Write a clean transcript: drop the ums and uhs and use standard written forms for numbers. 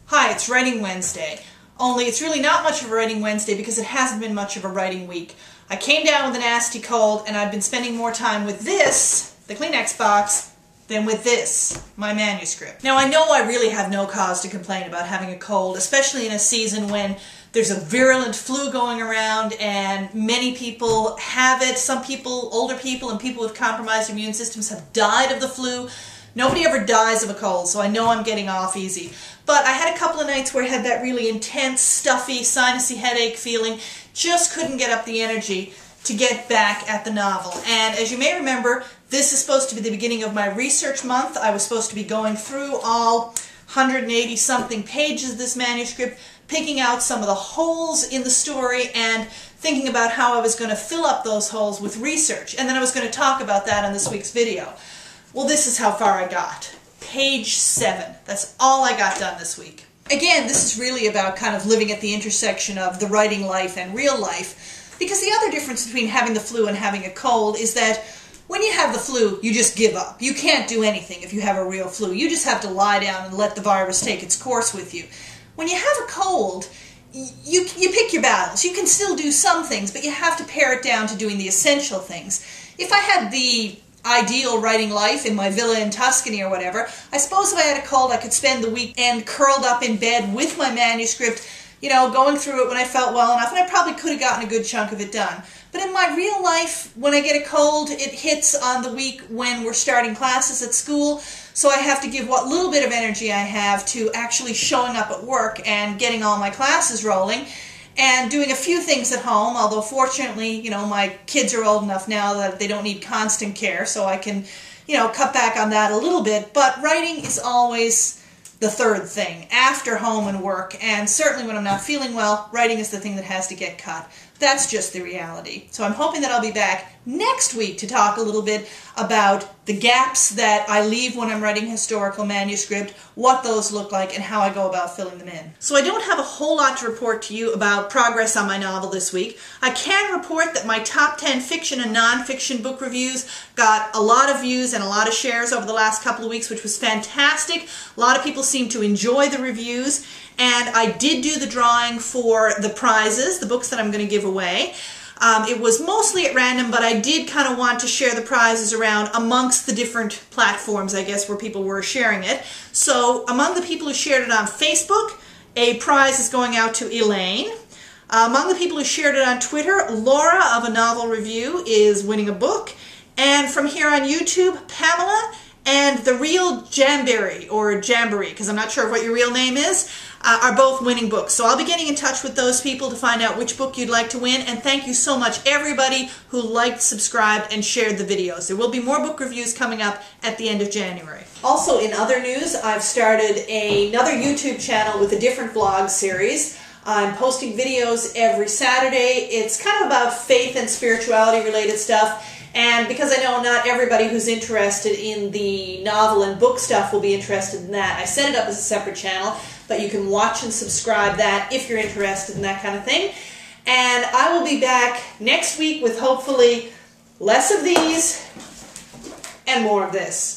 Hi, it's Writing Wednesday. Only it's really not much of a Writing Wednesday because it hasn't been much of a writing week. I came down with a nasty cold and I've been spending more time with this, the Kleenex box, than with this, my manuscript. Now I know I really have no cause to complain about having a cold, especially in a season when there's a virulent flu going around and many people have it. Some people, older people and people with compromised immune systems have died of the flu. Nobody ever dies of a cold, so I know I'm getting off easy. But I had a couple of nights where I had that really intense, stuffy, sinusy headache feeling. Just couldn't get up the energy to get back at the novel. And as you may remember, this is supposed to be the beginning of my research month. I was supposed to be going through all 180-something pages of this manuscript, picking out some of the holes in the story and thinking about how I was going to fill up those holes with research. And then I was going to talk about that on this week's video. Well, this is how far I got. Page 7. That's all I got done this week. Again, this is really about kind of living at the intersection of the writing life and real life, because the other difference between having the flu and having a cold is that when you have the flu, you just give up. You can't do anything if you have a real flu. You just have to lie down and let the virus take its course with you. When you have a cold, you pick your battles. You can still do some things, but you have to pare it down to doing the essential things. If I had the ideal writing life in my villa in Tuscany or whatever, I suppose if I had a cold I could spend the weekend curled up in bed with my manuscript, you know, going through it when I felt well enough, and I probably could have gotten a good chunk of it done. But in my real life, when I get a cold, it hits on the week when we're starting classes at school, so I have to give what little bit of energy I have to actually showing up at work and getting all my classes rolling, and doing a few things at home, although fortunately, you know, my kids are old enough now that they don't need constant care, so I can, you know, cut back on that a little bit. But writing is always the third thing, after home and work, and certainly when I'm not feeling well, writing is the thing that has to get cut. That's just the reality. So I'm hoping that I'll be back next week to talk a little bit about the gaps that I leave when I'm writing historical manuscript, what those look like, and how I go about filling them in. So I don't have a whole lot to report to you about progress on my novel this week. I can report that my top 10 fiction and non-fiction book reviews got a lot of views and a lot of shares over the last couple of weeks, which was fantastic. A lot of people seem to enjoy the reviews. And I did do the drawing for the prizes, the books that I'm going to give away. It was mostly at random, but I did kind of want to share the prizes around amongst the different platforms, I guess, where people were sharing it. So among the people who shared it on Facebook, a prize is going out to Elaine. Among the people who shared it on Twitter, Laura of A Novel Review is winning a book. And from here on YouTube, Pamela and The Real Jamberry, or Jamboree, because I'm not sure what your real name is, are both winning books. So I'll be getting in touch with those people to find out which book you'd like to win, and thank you so much everybody who liked, subscribed, and shared the videos. There will be more book reviews coming up at the end of January. Also, in other news, I've started another YouTube channel with a different vlog series. I'm posting videos every Saturday. It's kind of about faith and spirituality related stuff. And because I know not everybody who's interested in the novel and book stuff will be interested in that, I set it up as a separate channel, but you can watch and subscribe that if you're interested in that kind of thing. And I will be back next week with hopefully less of these and more of this.